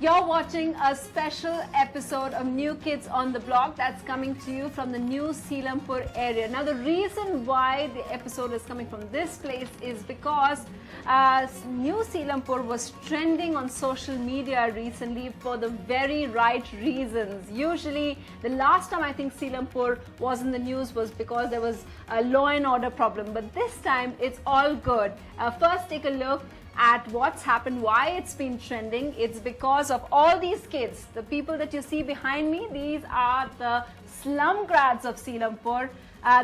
You're watching a special episode of New Kids on the Block that's coming to you from the new Seelampur area. Now, the reason why the episode is coming from this place is because New Seelampur was trending on social media recently for the very right reasons. Usually, the last time I think Seelampur was in the news was because there was a law and order problem, but this time it's all good. First, take a look at what's happened, why it's been trending. It's because of all these kids, the people that you see behind me. These are the slum grads of Seelampur.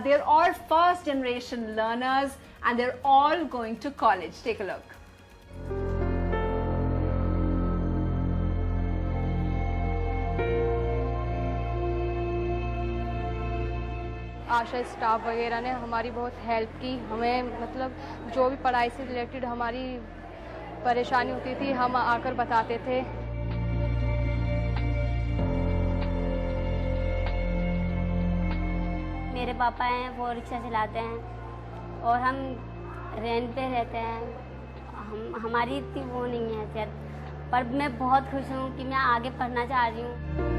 They're all first generation learners and they're all going to college. Take a look. Asha staff वगैरह ने हमारी बहुत help की। हमें मतलब जो भी पढ़ाई से रिलेटेड हमारी परेशानी होती थी हम आकर बताते थे। मेरे पापा हैं वो रिक्शा चलाते हैं और हम रेंट पे रहते हैं। हमारी इतनी वो नहीं है सर, पर मैं बहुत खुश हूँ कि मैं आगे पढ़ना चाह रही हूँ।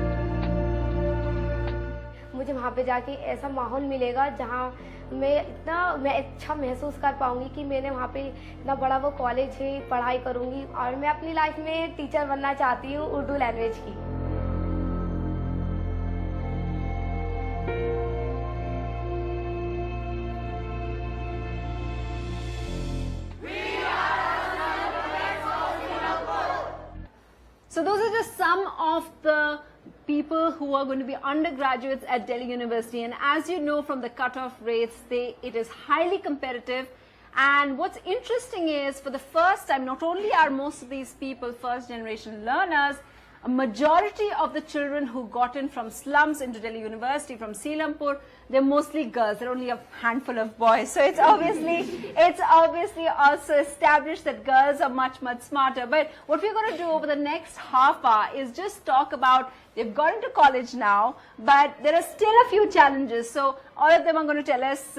मुझे वहाँ पे जाके ऐसा माहौल मिलेगा जहाँ मैं अच्छा महसूस कर पाऊंगी कि मैंने वहाँ पे इतना बड़ा वो कॉलेज है, पढ़ाई करूंगी और मैं अपनी लाइफ में टीचर बनना चाहती हूँ उर्दू लैंग्वेज की। So those are just some of the people who are going to be undergraduates at Delhi University, and as you know from the cutoff rates, it is highly competitive. And what's interesting is, for the first time, not only are most of these people first generation learners, a majority of the children who got in from slums into Delhi University from Seelampur, they're mostly girls. There are only a handful of boys. So it's obviously also established that girls are much, much smarter. But what we're going to do over the next half hour is just talk about, they've got into college now, but there are still a few challenges. So all of them are going to tell us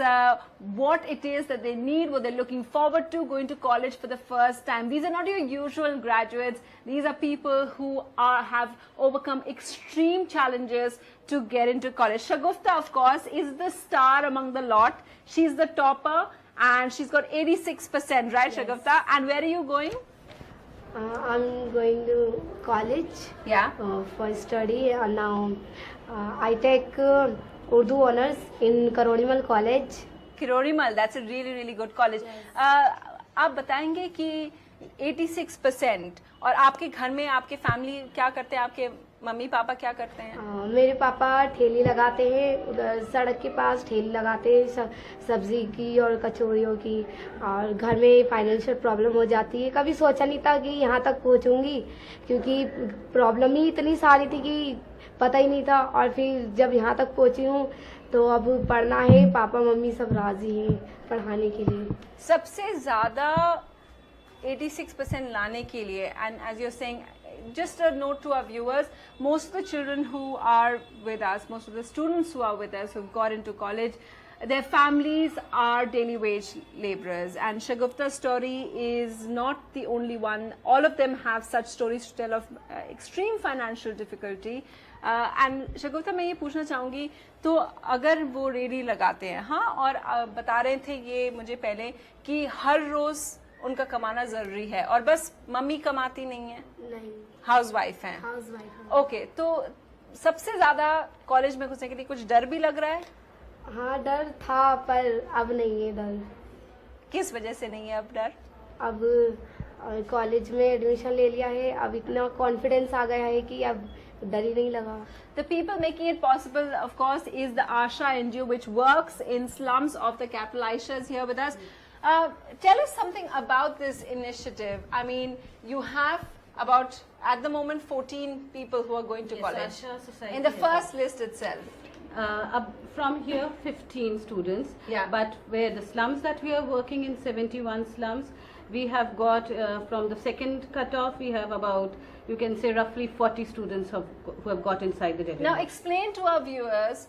what it is that they need, what they're looking forward to going to college for the first time. These are not your usual graduates. These are people who have overcome extreme challenges to get into college. Shagufta, of course, is the star among the lot. She's the topper and she's got 86%, right, yes. Shagufta? And where are you going? I'm going to college. Yeah. For study. Now I take Urdu honors in Kirorimal College. Kirorimal, that's a really, really good college. Yes. आप बताएंगे कि 86% और आपके घर में आपके family क्या करते हैं, आपके मम्मी पापा क्या करते हैं? मेरे पापा ठेली लगाते हैं, उधर सड़क के पास ठेली लगाते हैं सब्जी की और कचौड़ियों की। और घर में फाइनेंशियल प्रॉब्लम हो जाती है। कभी सोचा नहीं था कि यहाँ तक पहुँचूंगी, क्योंकि प्रॉब्लम ही इतनी सारी थी कि पता ही नहीं था। और फिर जब यहाँ तक पहुँची हूँ तो अब पढ़ना है, पापा मम्मी सब राजी हैं पढ़ाने के लिए। सबसे ज़्यादा 86% लाने के लिए, and as you're saying, just a note to our viewers, most of the children who are with us, most of the students who are with us who've got into college, their families are daily wage laborers, and Shagufta's story is not the only one. All of them have such stories to tell of extreme financial difficulty. And Shagufta, मैं ये पूछना चाहूँगी, तो अगर वो ready लगाते हैं, हाँ, और बता रहे थे ये मुझे पहले कि हर रोज उनका कमाना जरूरी है और बस मम्मी कमाती नहीं है, नहीं, हाउसवाइफ हैं। ओके, तो सबसे ज्यादा कॉलेज में घुसने के लिए कुछ डर भी लग रहा है? हाँ, डर था, पर अब नहीं है डर। किस वजह से नहीं है अब डर? अब कॉलेज में एडमिशन ले लिया है, अब इतना कॉन्फिडेंस आ गया है कि अब डर ही नहीं लगा। The people making it possible, of course, is the Asha NGO, which works in slums of the capital. Aisha is here with us. Tell us something about this initiative. I mean, you have about, at the moment, 14 people who are going to college in the first list itself. From here, 15 students. Yeah. But where the slums that we are working in, 71 slums, we have got from the second cutoff, we have about, you can say, roughly 40 students who have got inside the Delhi. Now, explain to our viewers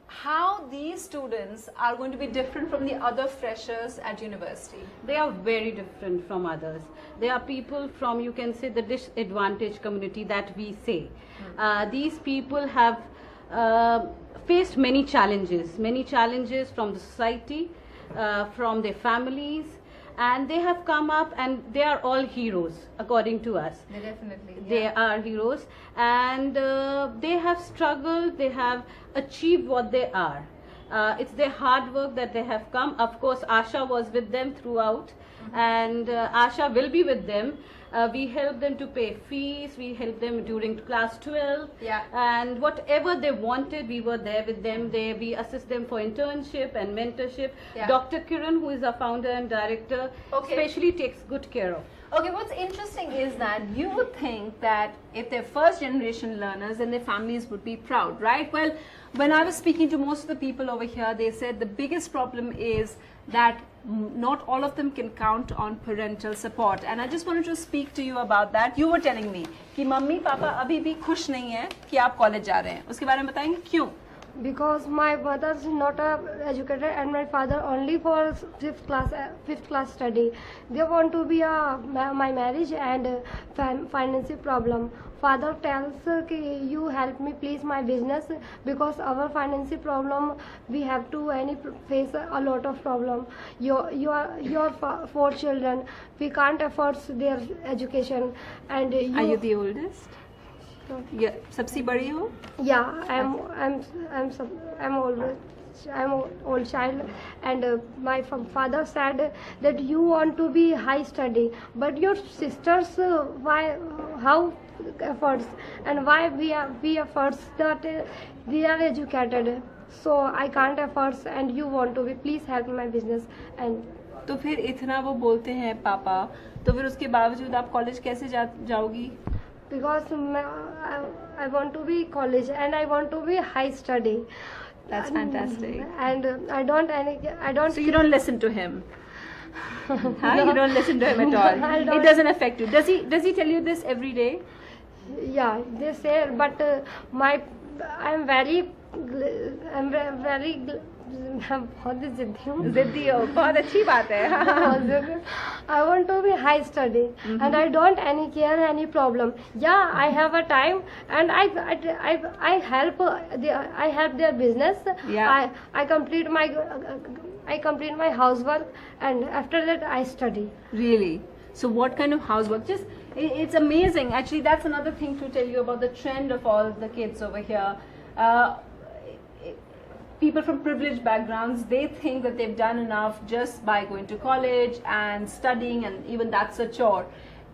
how these students are going to be different from the other freshers at university. They are very different from others. They are people from, you can say, the disadvantaged community that we say. These people have faced many challenges from the society, from their families, and they have come up and they are all heroes according to us. They definitely. They are heroes, and they have struggled, they have achieved what they are. It's their hard work that they have come. Of course, Asha was with them throughout, and Asha will be with them. We help them to pay fees, we help them during class 12, Yeah. and whatever they wanted, we were there with them. We assist them for internship and mentorship. Yeah. Dr. Kiran, who is our founder and director, Okay. especially takes good care of. Okay, what's interesting is that you would think that if they're first generation learners, then their families would be proud, right? Well, when I was speaking to most of the people over here, they said the biggest problem is that not all of them can count on parental support. And I just wanted to speak to you about that. You were telling me कि mummy papa अभी भी खुश नहीं है कि आप college जा रहे हैं. उसके बारे में बताएंगे क्यों? Because my mother is not educated and my father only for fifth class study. They want to be my marriage and financial problem. Father tells कि you help me please my business because our financial problem we have to face a lot of problem. Your 4 children, we can't afford their education and Are you the oldest? Yeah, सबसे बड़ी हो? Yeah, I'm old child, and my father said that you want to be high study, but your sisters how efforts and why we efforts that they are educated, so I can't afford and you want to be please help my business. And तो फिर इतना वो बोलते हैं पापा, तो फिर उसके बावजूद आप कॉलेज कैसे जाओगी? because I want to be college and I want to be high study. That's fantastic. And I don't. So you don't listen to him? Huh? You don't listen to him at all? I don't. It doesn't affect you. Does he tell you this every day? Yeah, they say, but I'm very बहुत जिद्दी हूँ. जिद्दी हो, बहुत अच्छी बात है. I want to be high study and I don't care any problem. Yeah, I have a time and I help their business. Yeah. I complete my housework and after that I study. Really? So what kind of housework? It's amazing. Actually, that's another thing to tell you about the trend of all the kids over here. People from privileged backgrounds, they think that they've done enough just by going to college and studying, and even that's a chore.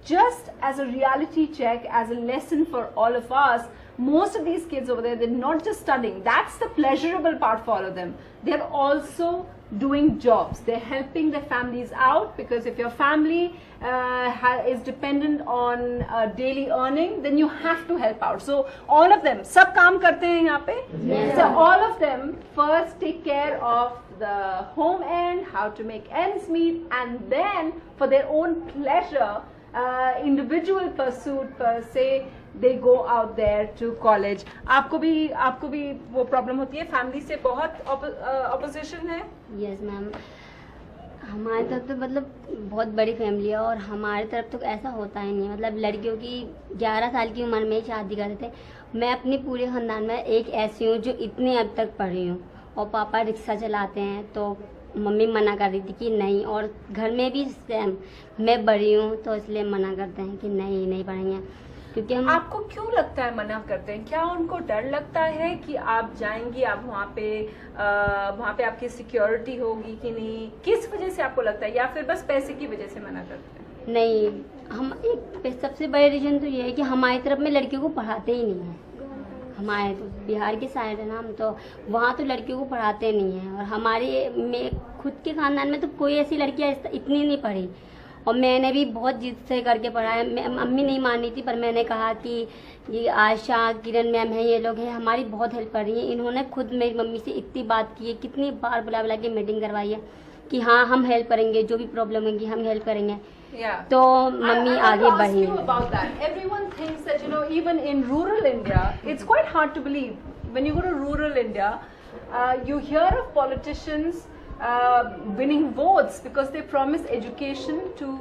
Just as a reality check, as a lesson for all of us, most of these kids over there, they're not just studying. That's the pleasurable part for all of them. They're also doing jobs. They're helping their families out, because if your family is dependent on daily earning, then you have to help out. So all of them, सब काम करते हैं यहाँ पे. Yeah. So all of them first take care of the home end, how to make ends meet, and then for their own pleasure, individual pursuit per se, they go out there to college. आपको भी वो problem होती है? Family से बहुत opposition है? Yes ma'am, हमारी तरफ तो मतलब बहुत बड़ी फैमिली है और हमारी तरफ तो ऐसा होता ही नहीं है. मतलब लड़कियों की 11 साल की उम्र में ही शादी कर देते. मैं अपने पूरे खानदान में एक ऐसी हूँ जो इतने अब तक पढ़ी हूँ, और पापा रिक्शा चलाते हैं तो मम्मी मना कर रही थी कि नहीं, और घर में भी सेम, मैं बड़ी हूँ तो इसलिए मना करते हैं कि नहीं पढ़ेंगे. क्योंकि हम आपको क्यों लगता है मना करते हैं? क्या उनको डर लगता है कि आप जाएंगी, आप वहाँ पे आपकी सिक्योरिटी होगी कि नहीं? किस वजह से आपको लगता है, या फिर बस पैसे की वजह से मना करते हैं? नहीं, हम एक सबसे बड़ा रीजन तो ये है कि हमारी तरफ में लड़कियों को पढ़ाते ही नहीं है. हमारे तो बिहार के साइड है ना, हम तो वहाँ तो लड़कियों को पढ़ाते नहीं हैं. और हमारे में खुद के खानदान में तो कोई ऐसी लड़कियाँ इतनी नहीं पढ़ी, और मैंने भी बहुत जिद से करके पढ़ा है. मम्मी नहीं मान रही थी, पर मैंने कहा कि ये आशा किरण मैम है, ये लोग हैं, हमारी बहुत हेल्प कर रही हैं. इन्होंने खुद मेरी मम्मी से इतनी बात की है, कितनी बार बुला के मीटिंग करवाई है कि हाँ हम हेल्प करेंगे, जो भी प्रॉब्लम होगी हम हेल्प करेंगे. तो मम्मी आगे बढ़ी. About that, everyone thinks that even in rural India, it's quite hard to believe when you go to rural India. you hear of politicians winning votes because they promise education to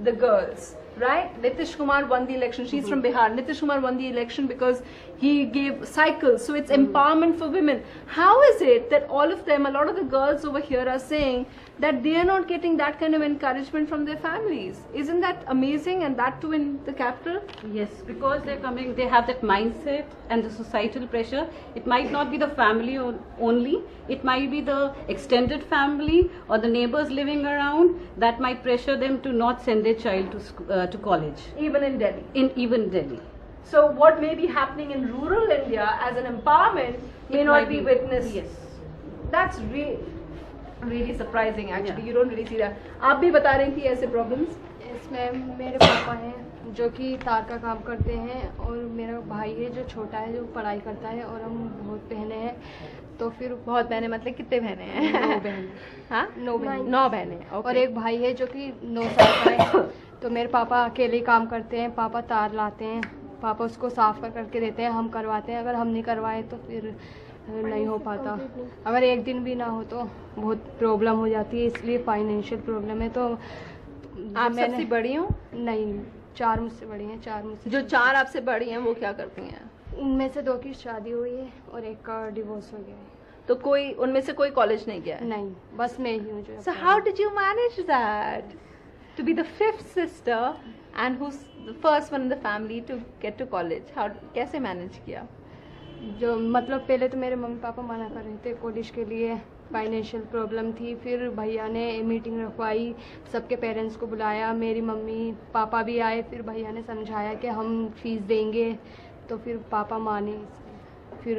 the girls, right? Nitish Kumar won the election. She's from Bihar. Nitish Kumar won the election because he gave cycles. So it's empowerment for women. How is it that all of them, a lot of the girls over here are saying that they are not getting that kind of encouragement from their families? Isn't that amazing? And that too in the capital? Yes, because they're coming, they have that mindset and the societal pressure. It might not be the family only, it might be the extended family or the neighbors living around that might pressure them to not send their child to college, Even in Delhi. in even Delhi. So what may be happening in rural India as an empowerment may It not might be witnessed. Yes. That's really surprising actually. You don't really see that. आप भी बता रही थी ऐसे problems? इसमें मेरे पापा हैं जो कि तार का काम करते हैं और मेरा भाई है जो छोटा है जो पढ़ाई करता है और हम बहुत बहनें हैं तो फिर बहुत बहनें मतलब कितने बहनें हैं? 9 बहन हाँ? 9 बहन 9 बहनें. Okay. और एक भाई है जो कि 9 साल का है तो मेरे पापा अकेले ही काम करते हैं पापा तार लाते हैं पापा उसको साफ करके देते हैं हम करवाते हैं अगर हम नहीं करवाए तो फिर नहीं हो पाता अगर एक दिन भी ना हो तो बहुत प्रॉब्लम हो जाती है इसलिए फाइनेंशियल प्रॉब्लम है तो आप सबसे बड़ी हो? नहीं 4 मुझसे बड़ी हैं 4 मुझसे जो 4 आपसे बड़ी हैं वो क्या करती हैं? उनमें से 2 की शादी हुई है और एक का डिवोर्स हो गया है तो कोई उनमें से कोई कॉलेज नहीं गया है? नहीं बस मैं ही हूँ जो So how did you manage that? To be the 5th sister and who's the first one in the family to get to college? How कैसे manage किया? जो मतलब पहले तो मेरे मम्मी पापा मना कर रहे थे कॉलेज के लिए फाइनेंशियल प्रॉब्लम थी फिर भैया ने मीटिंग रखवाई सबके पेरेंट्स को बुलाया मेरी मम्मी पापा भी आए फिर भैया ने समझाया कि हम फीस देंगे तो फिर पापा माने फिर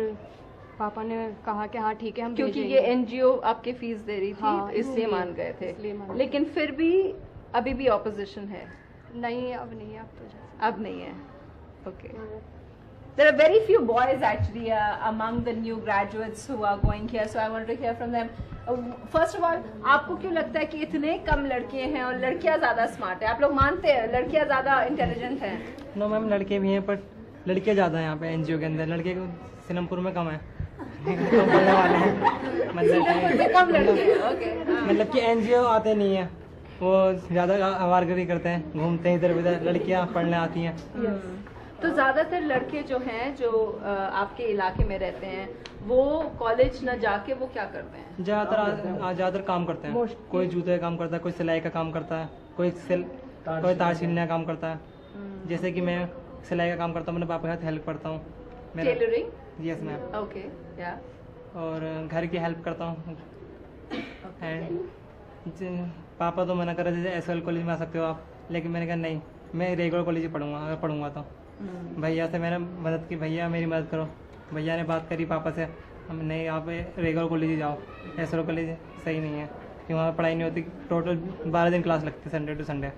पापा ने कहा कि हाँ ठीक है हम क्योंकि भेजेंगे। ये एनजीओ आपके फीस दे रही थी हाँ, इसलिए मान गए थे इसलिए मान गए। लेकिन फिर भी अभी भी ऑपोजिशन है? नहीं अब नहीं अब तो अब नहीं है. Okay. There are very few boys actually among the new graduates who are going here, so I wanted to hear from them. First of all, आपको क्यों लगता है कि इतने कम लड़के हैं और लड़कियां ज्यादा स्मार्ट है? आप लोग मानते हैं लड़कियां ज्यादा इंटेलिजेंट हैं? नो मैम लड़के भी हैं पर लड़कियां ज़्यादा हैं यहाँ पे एनजीओ के अंदर लड़के सिनमपुर में कम है कम पढ़ने वाले हैं कम लड़के हैं. Okay. मतलब कि एनजीओ आते नहीं है वो ज़्यादा आवारगर्दी करते हैं घूमते हैं इधर उधर लड़कियां पढ़ने आती हैं. तो ज्यादातर लड़के जो हैं जो आपके इलाके में रहते हैं वो कॉलेज न जाके वो क्या करते हैं? ज़्यादातर काम करते हैं कोई जूते का काम करता है कोई सिलाई का काम करता है कोई तार छीलने का काम करता है जैसे कि मैं सिलाई का काम करता हूँ मेरे पापा के साथ हेल्प करता हूँ टेलरिंग? Yes ma'am. ओके या और घर की हेल्प करता हूँ एंड पापा तो मना कर रहे थे एसएल कॉलेज में आ सकते हो आप लेकिन मैंने कहा नहीं मैं रेगुलर कॉलेज ही पढ़ूंगा अगर पढ़ूंगा तो भैया से मैंने मदद की भैया मेरी मदद करो भैया ने बात करी पापा से हम नहीं आप रेगुलर कॉलेज ही जाओ एसएल कॉलेज सही नहीं है कि वहाँ पढ़ाई नहीं होती टोटल 12 दिन क्लास लगती है संडे टू संडे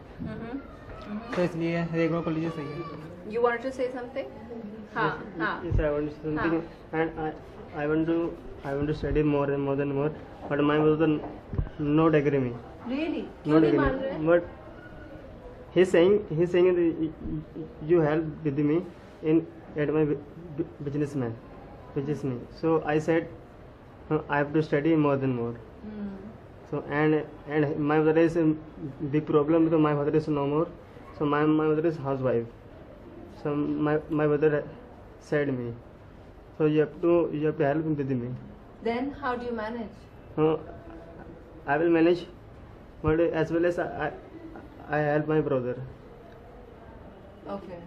तो इसलिए रेगुलर कॉलेज ही सही है. You wanted to say something? हाँ हाँ. Yes, I want to say something, and I want to study more and more, but my brother not agree me. Really? Not क्यों नहीं agree मान me. रहे? But he's saying that you help with me at my business. So I said I have to study more than more. So and my brother is a big problem because my father is no more. So my mother is housewife. So my brother said me. So you have to help him with me. Then how do you manage? I will manage, but as well as I help my brother. Okay.